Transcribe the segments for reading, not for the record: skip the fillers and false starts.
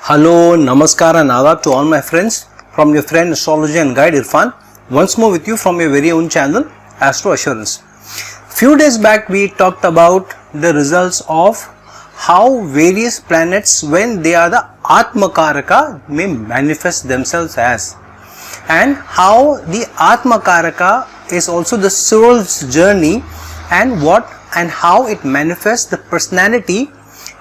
Hello, Namaskar and Adab to all my friends from your friend Astrology and Guide Irfan. Once more with you from your very own channel Astro Assurance. Few days back we talked about the results of how various planets, when they are the Atmakaraka, may manifest themselves as, and how the Atmakaraka is also the soul's journey and what and how it manifests the personality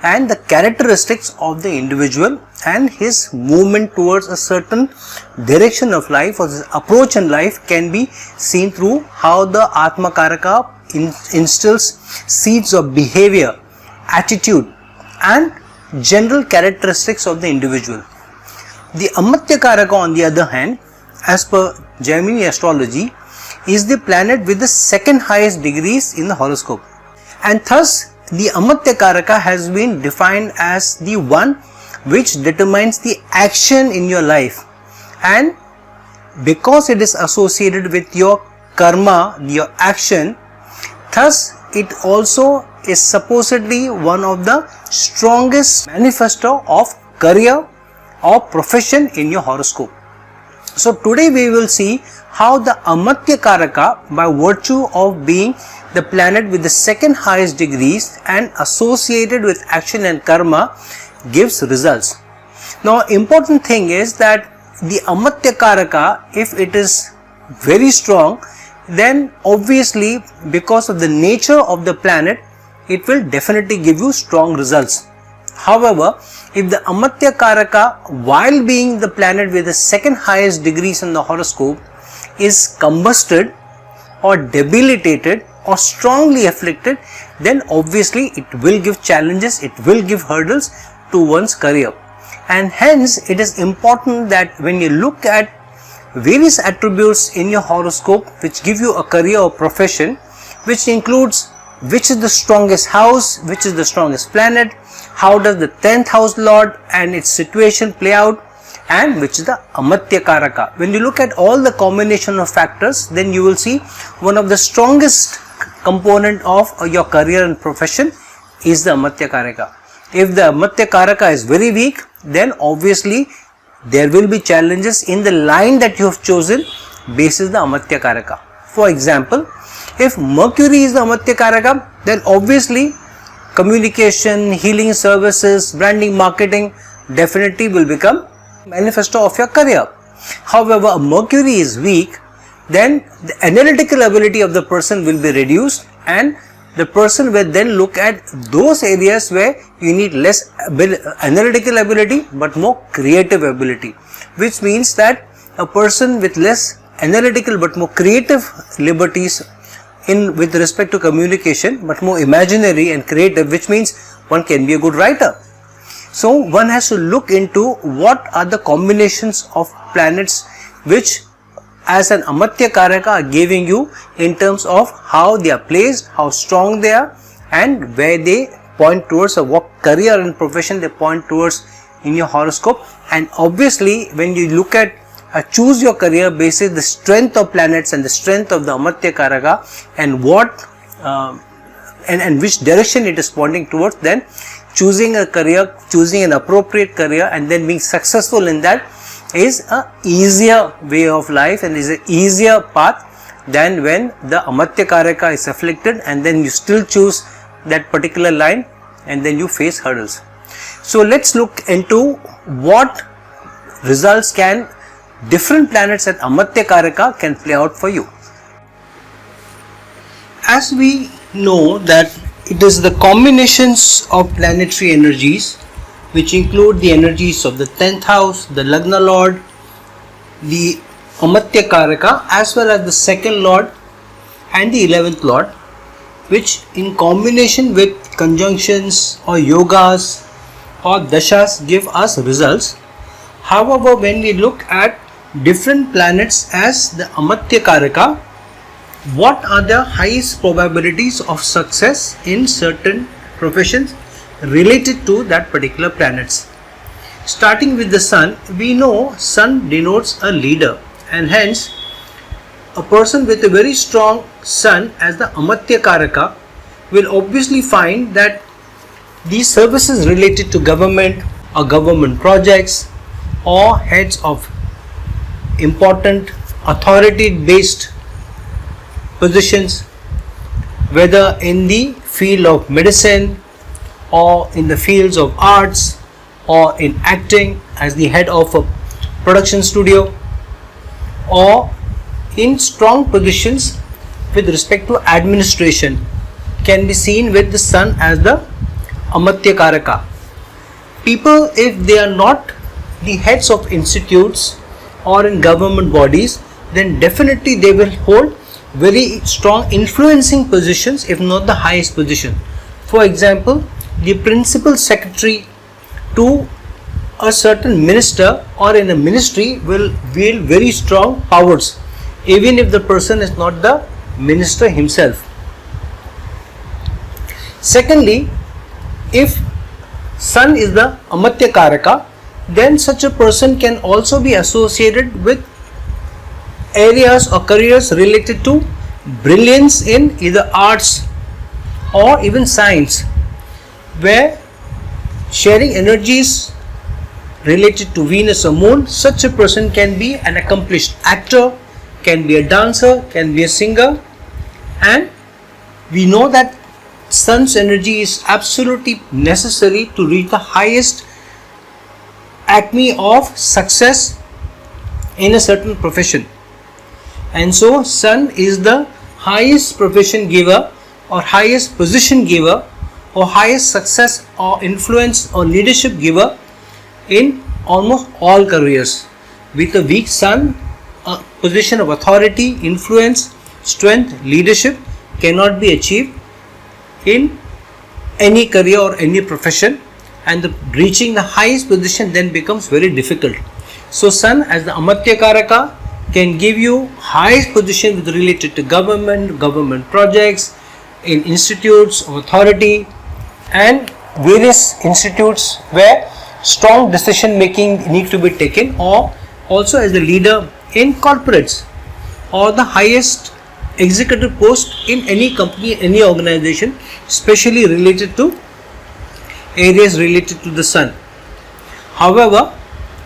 and the characteristics of the individual and his movement towards a certain direction of life or his approach in life can be seen through how the Atmakaraka instills seeds of behavior, attitude and general characteristics of the individual. The Amatyakaraka, on the other hand, as per Gemini astrology, is the planet with the second highest degrees in the horoscope, and thus the Amatyakaraka has been defined as the one which determines the action in your life, and because it is associated with your karma, your action, thus it also is supposedly one of the strongest manifesto of career or profession in your horoscope. So today we will see how the Amatyakaraka, by virtue of being the planet with the second highest degrees and associated with action and karma, gives results. Now important thing is that the Amatyakaraka, if it is very strong, then obviously because of the nature of the planet, it will definitely give you strong results. However, if the Amatyakaraka, while being the planet with the second highest degrees in the horoscope, is combusted or debilitated or strongly afflicted, then obviously it will give challenges, it will give hurdles to one's career. And hence it is important that when you look at various attributes in your horoscope which give you a career or profession, which includes which is the strongest house, which is the strongest planet, how does the 10th house lord and its situation play out, and which is the Amatyakaraka. When you look at all the combination of factors, then you will see one of the strongest component of your career and profession is the Amatyakaraka. If the Amatyakaraka is very weak, then obviously there will be challenges in the line that you have chosen basis the Amatyakaraka. For example, if Mercury is the Amatyakaraka, then obviously communication, healing services, branding, marketing definitely will become manifesto of your career. However, Mercury is weak, then the analytical ability of the person will be reduced, and the person will then look at those areas where you need less analytical ability but more creative ability, which means that a person with less analytical but more creative liberties in with respect to communication, but more imaginary and creative, which means one can be a good writer. So one has to look into what are the combinations of planets which as an Amatyakaraka are giving you in terms of how they are placed, how strong they are, and where they point towards, or what career and profession they point towards in your horoscope. And obviously when you look at choose your career basis the strength of planets and the strength of the Amatyakaraka and what and which direction it is pointing towards, then choosing a career, choosing an appropriate career and then being successful in that is a easier way of life and is an easier path than when the Amatyakaraka is afflicted and then you still choose that particular line and then you face hurdles. So let's look into what results can different planets at Amatyakaraka can play out for you. As we know that it is the combinations of planetary energies which include the energies of the 10th house, the Lagna Lord, the Amatyakaraka as well as the second Lord and the 11th Lord, which in combination with conjunctions or yogas or dashas give us results. However, when we look at different planets as the Amatyakaraka, what are the highest probabilities of success in certain professions related to that particular planets? Starting with the Sun, we know Sun denotes a leader, and hence a person with a very strong Sun as the Amatyakaraka will obviously find that these services related to government or government projects, or heads of important authority based positions, whether in the field of medicine or in the fields of arts or in acting as the head of a production studio, or in strong positions with respect to administration, can be seen with the sun as the Amatya Karaka. People, if they are not the heads of institutes or in government bodies, then definitely they will hold very strong influencing positions, if not the highest position. For example, the principal secretary to a certain minister or in a ministry will wield very strong powers, even if the person is not the minister himself. Secondly, if sun is the Amatya Karaka, then such a person can also be associated with areas or careers related to brilliance in either arts or even science, where sharing energies related to Venus or Moon, such a person can be an accomplished actor, can be a dancer, can be a singer, and we know that sun's energy is absolutely necessary to reach the highest acme of success in a certain profession. And so sun is the highest profession giver or highest position giver or highest success or influence or leadership giver in almost all careers. With a weak sun, a position of authority, influence, strength, leadership cannot be achieved in any career or any profession, and reaching the highest position then becomes very difficult. So sun as the Amatya Karaka can give you highest position with related to government projects, in institutes of authority and various institutes where strong decision making need to be taken, or also as the leader in corporates or the highest executive post in any company, any organization, especially related to areas related to the sun. However,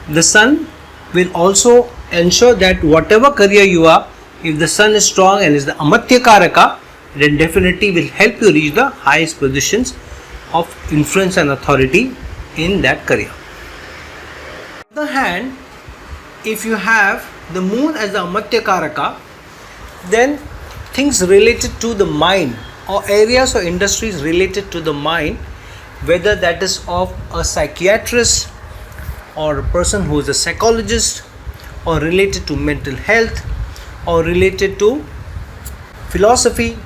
the sun will also ensure that whatever career you are, if the sun is strong and is the Amatya Karaka, then definitely will help you reach the highest positions of influence and authority in that career. On the other hand, if you have the moon as the Amatya Karaka, then things related to the mind or areas or industries related to the mind, whether that is of a psychiatrist or a person who is a psychologist, or related to mental health, or related to philosophy,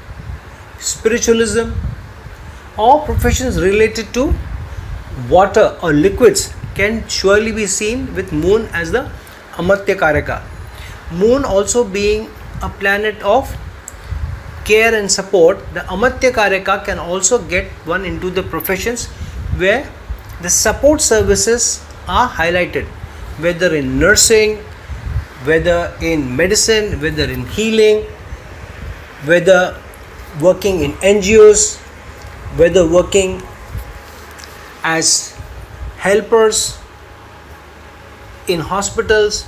spiritualism, or professions related to water or liquids, can surely be seen with moon as the Amatya Karaka. Moon also being a planet of care and support, the Amatya Karaka can also get one into the professions where the support services are highlighted, whether in nursing, whether in medicine, whether in healing, whether working in NGOs, whether working as helpers in hospitals.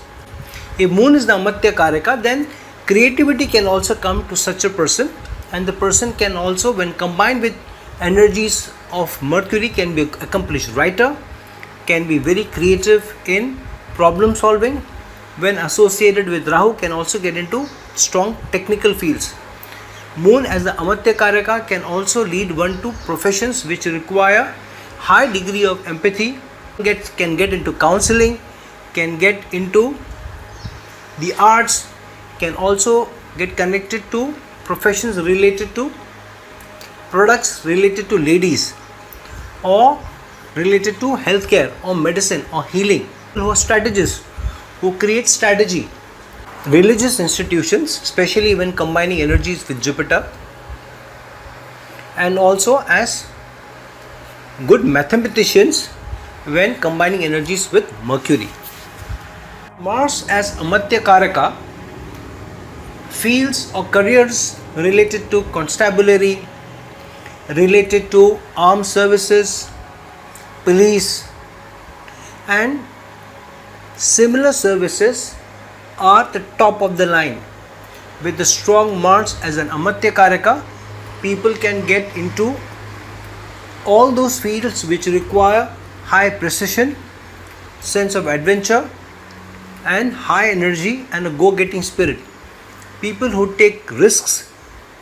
If moon is the Amatya Karaka, then creativity can also come to such a person, and the person can also, when combined with energies of Mercury, can be accomplished writer, can be very creative in problem solving. When associated with Rahu, can also get into strong technical fields. Moon as the Amatya Karaka can also lead one to professions which require high degree of empathy, can get into counseling, can get into the arts, can also get connected to professions related to products related to ladies, or related to healthcare or medicine or healing, who are strategists, who create strategy. Religious institutions, especially when combining energies with Jupiter, and also as good mathematicians when combining energies with Mercury. Mars as Amatya Karaka, fields or careers related to constabulary, related to armed services, police, and similar services are the top of the line. With the strong Mars as an Amatya Karaka, people can get into all those fields which require high precision, sense of adventure, and high energy and a go-getting spirit. People who take risks,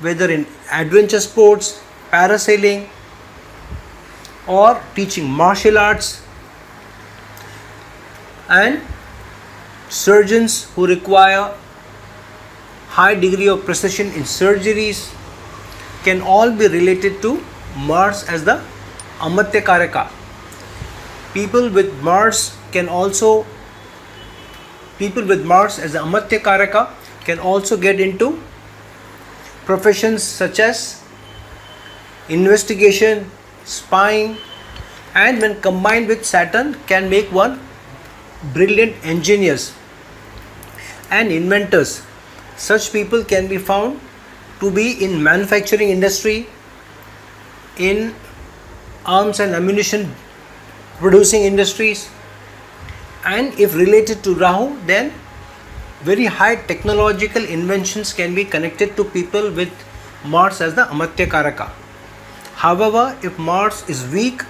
whether in adventure sports, parasailing, or teaching martial arts, and surgeons who require high degree of precision in surgeries, can all be related to Mars as the Amatya Karaka. People with Mars as the Amatya Karaka can also get into professions such as investigation, spying, and when combined with Saturn can make one brilliant engineers and inventors. Such people can be found to be in manufacturing industry, in arms and ammunition producing industries, and if related to Rahu, then very high technological inventions can be connected to people with Mars as the Amatya Karaka. However, if Mars is weak,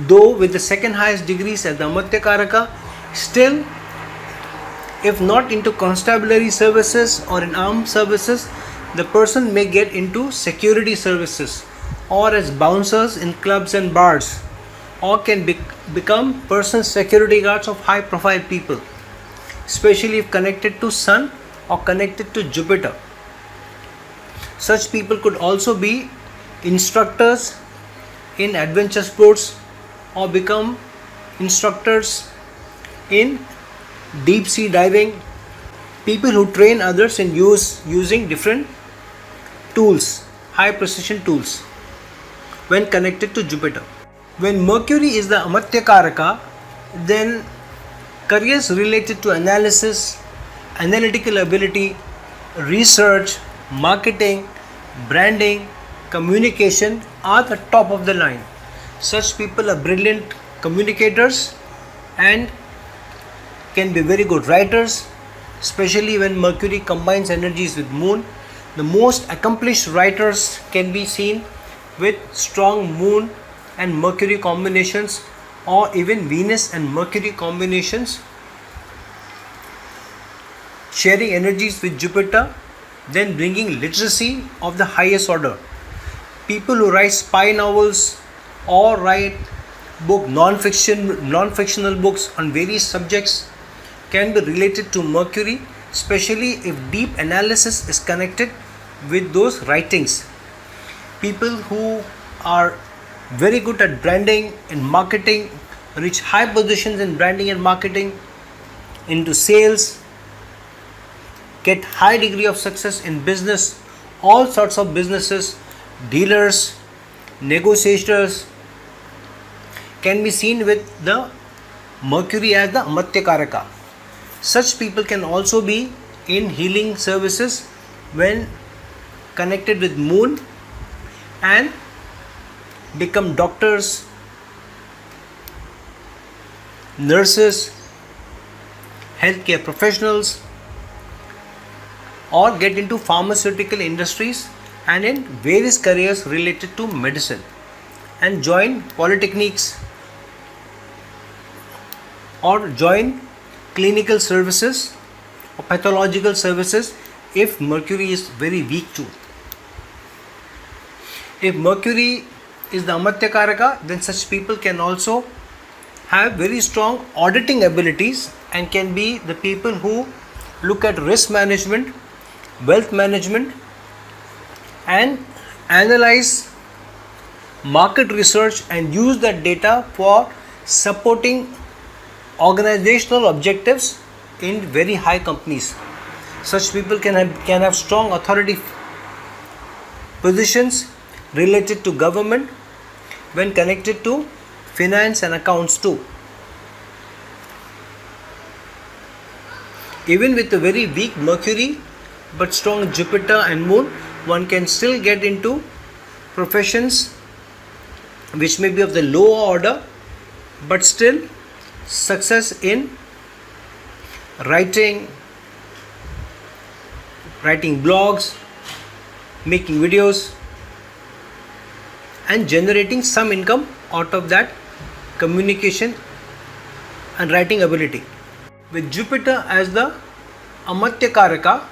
though with the second highest degrees as the Amatya Karaka, still if not into constabulary services or in armed services, the person may get into security services or as bouncers in clubs and bars, or can become personal security guards of high profile people, especially if connected to Sun or connected to Jupiter. Such people could also be instructors in adventure sports or become instructors in deep sea diving, people who train others in using different tools, high precision tools, when connected to Jupiter. When Mercury is the Amatya Karaka, then careers related to analysis, analytical ability, research, marketing, branding, communication are the top of the line. Such people are brilliant communicators and can be very good writers, especially when Mercury combines energies with Moon. The most accomplished writers can be seen with strong Moon and Mercury combinations, or even Venus and Mercury combinations sharing energies with Jupiter, then bringing literacy of the highest order. People who write spy novels or write non-fictional books on various subjects can be related to Mercury, especially if deep analysis is connected with those writings. People who are very good at branding and marketing reach high positions in branding and marketing, into sales, get high degree of success in business, all sorts of businesses, dealers, negotiators, can be seen with the Mercury as the Amatya Karaka. Such people can also be in healing services when connected with Moon and become doctors, nurses, healthcare professionals, or get into pharmaceutical industries and in various careers related to medicine, and join polytechnics or join clinical services or pathological services if Mercury is very weak too. If Mercury is the Amatya Karaka, then such people can also have very strong auditing abilities and can be the people who look at risk management, wealth management, and analyze market research and use that data for supporting organizational objectives in very high companies. Such people can have strong authority positions related to government when connected to finance and accounts too. Even with a very weak Mercury but strong Jupiter and Moon, one can still get into professions which may be of the lower order but still success in writing blogs, making videos, and generating some income out of that communication and writing ability. With Jupiter as the Amatya Karaka,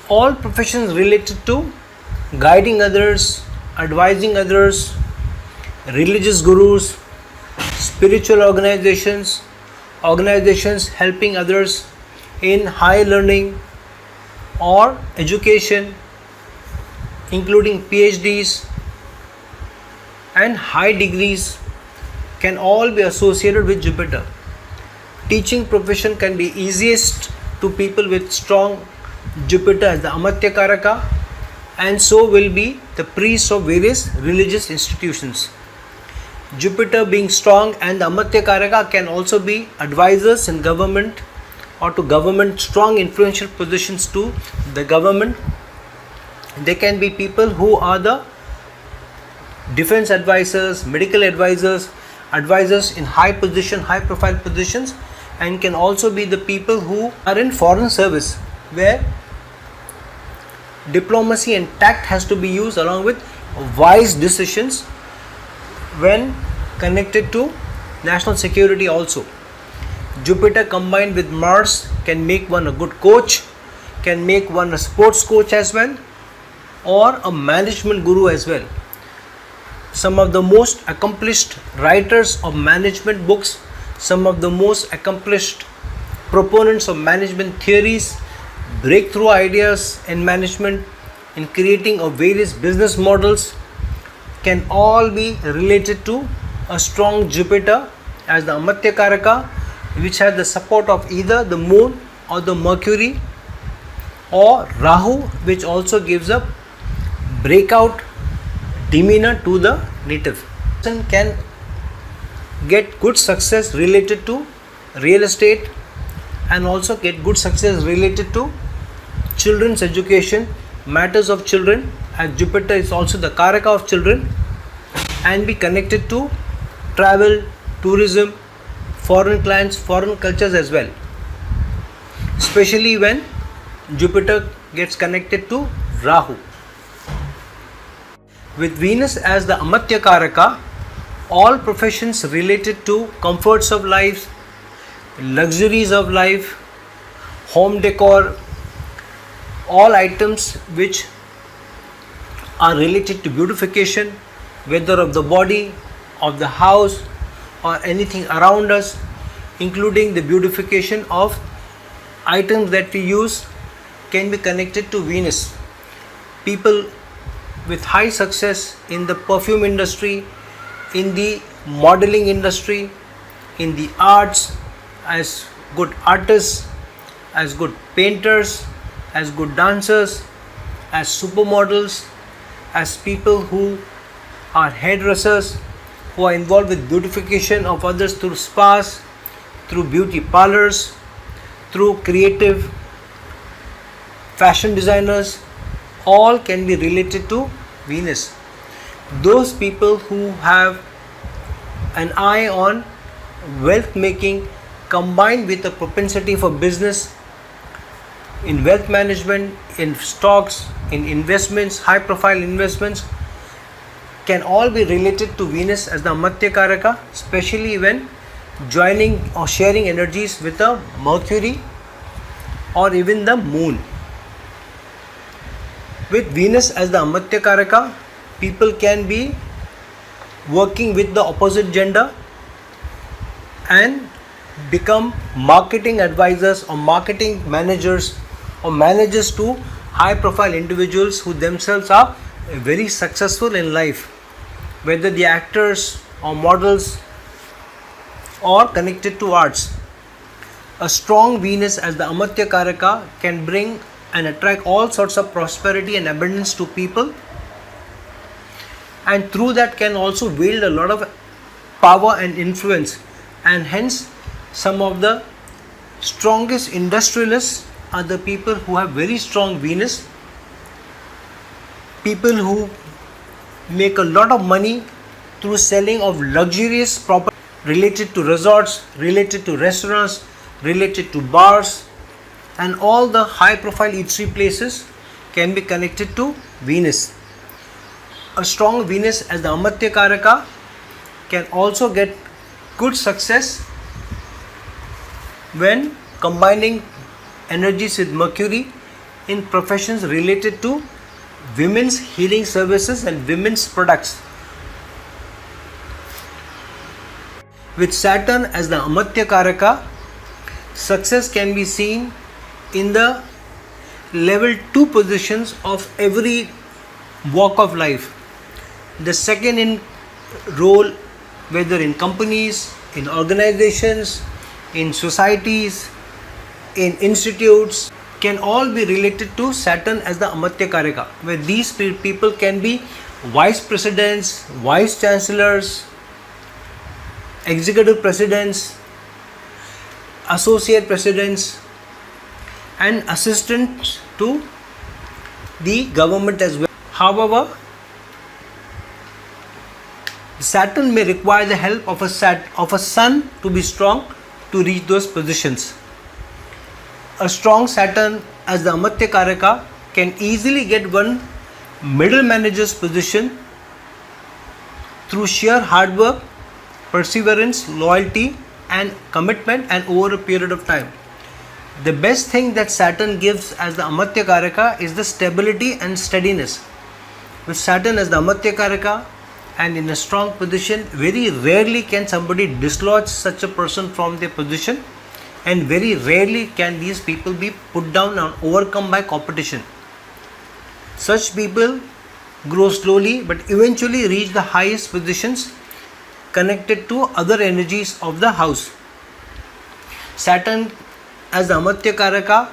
all professions related to guiding others, advising others, religious gurus, spiritual organizations helping others in higher learning or education, including PhDs and high degrees, can all be associated with Jupiter. Teaching profession can be easiest to people with strong Jupiter as the Amatya Karaka, and so will be the priests of various religious institutions. Jupiter being strong and the Amatya Karaka can also be advisors in government or to government, strong influential positions to the government. They can be people who are the defense advisors, medical advisors, advisors in high profile positions, and can also be the people who are in foreign service, where diplomacy and tact has to be used along with wise decisions when connected to national security also. Jupiter combined with Mars can make one a good coach, can make one a sports coach as well, or a management guru as well. Some of the most accomplished writers of management books, some of the most accomplished proponents of management theories, breakthrough ideas in management, in creating of various business models, can all be related to a strong Jupiter as the Amatya Karaka, which has the support of either the moon or the Mercury or Rahu, which also gives a breakout demeanor to the native. Person can get good success related to real estate and also get good success related to children's education, matters of children, as Jupiter is also the Karaka of children, and be connected to travel, tourism, foreign clients, foreign cultures as well, especially when Jupiter gets connected to Rahu. With Venus as the Amatya Karaka, all professions related to comforts of life, luxuries of life, home decor, all items which are related to beautification, whether of the body, of the house, or anything around us, including the beautification of items that we use, can be connected to Venus. People with high success in the perfume industry, in the modeling industry, in the arts, as good artists, as good painters, as good dancers, as supermodels, as people who are hairdressers, who are involved with beautification of others through spas, through beauty parlors, through creative fashion designers, all can be related to Venus. Those people who have an eye on wealth making combined with a propensity for business in wealth management, in stocks, in investments, high profile investments, can all be related to Venus as the Amatya Karaka, especially when joining or sharing energies with the Mercury or even the Moon. With Venus as the Amatya Karaka, people can be working with the opposite gender and become marketing advisors or marketing managers or managers to high profile individuals who themselves are very successful in life, whether the actors or models or connected to arts. A strong Venus as the Amatya Karaka can bring and attract all sorts of prosperity and abundance to people, and through that can also wield a lot of power and influence, and hence some of the strongest industrialists are the people who have very strong Venus, people who make a lot of money through selling of luxurious property, related to resorts, related to restaurants, related to bars, and all the high profile eatery places can be connected to Venus. A strong Venus as the Amatya Karaka can also get good success when combining energies with Mercury in professions related to women's healing services and women's products. With Saturn as the Amatya Karaka, success can be seen in the level 2 positions of every walk of life. The second in role, whether in companies, in organizations, in societies, in institutes, can all be related to Saturn as the Amatya Karaka, where these people can be vice presidents, vice chancellors, executive presidents, associate presidents, and assistants to the government as well. However, Saturn may require the help of a Sun to be strong to reach those positions. A strong Saturn as the Amatya Karaka can easily get one middle manager's position through sheer hard work, perseverance, loyalty, and commitment, and over a period of time. The best thing that Saturn gives as the Amatya Karaka is the stability and steadiness. With Saturn as the Amatya Karaka and in a strong position, very rarely can somebody dislodge such a person from their position, and very rarely can these people be put down and overcome by competition. Such people grow slowly but eventually reach the highest positions connected to other energies of the house. Saturn as the Amatya Karaka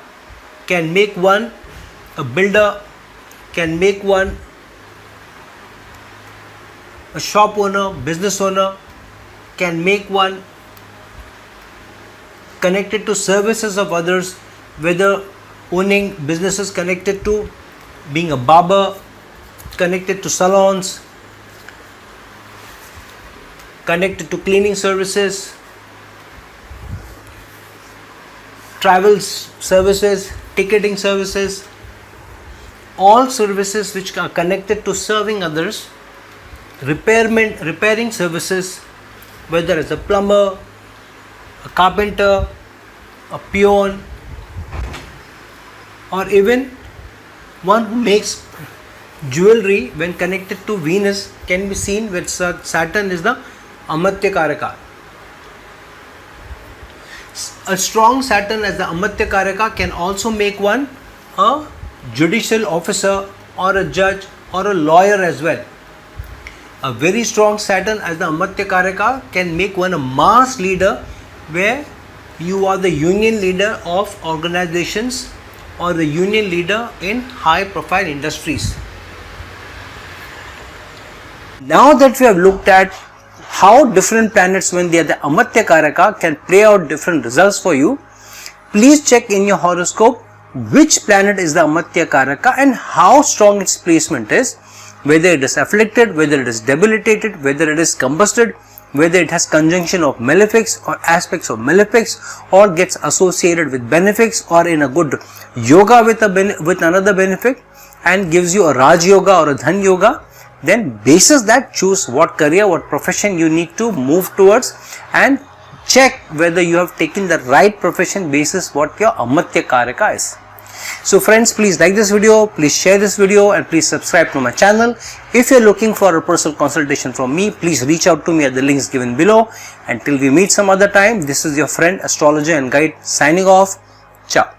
can make one a builder, can make one a shop owner, business owner, can make one connected to services of others, whether owning businesses connected to being a barber, connected to salons, connected to cleaning services, travel services, ticketing services, all services which are connected to serving others, repairing services, whether as a plumber, a carpenter, a peon, or even one who makes jewelry, when connected to Venus, can be seen with Saturn is the Amatya Karaka. A strong Saturn as the Amatya Karaka can also make one a judicial officer or a judge or a lawyer as well. A very strong Saturn as the Amatya Karaka can make one a mass leader, where you are the union leader of organizations or the union leader in high profile industries. Now that we have looked at how different planets, when they are the Amatya Karaka, can play out different results for you, please check in your horoscope which planet is the Amatya Karaka and how strong its placement is, whether it is afflicted, whether it is debilitated, whether it is combusted, whether it has conjunction of malefics or aspects of malefics, or gets associated with benefics or in a good yoga with another benefic and gives you a Raj Yoga or a Dhan Yoga. Then basis that, choose what career, what profession you need to move towards, and check whether you have taken the right profession basis what your Amatya Karaka is. So friends, please like this video, please share this video, and please subscribe to my channel. If you are looking for a personal consultation from me, please reach out to me at the links given below. Until we meet some other time, this is your friend, astrologer and guide, signing off. Ciao.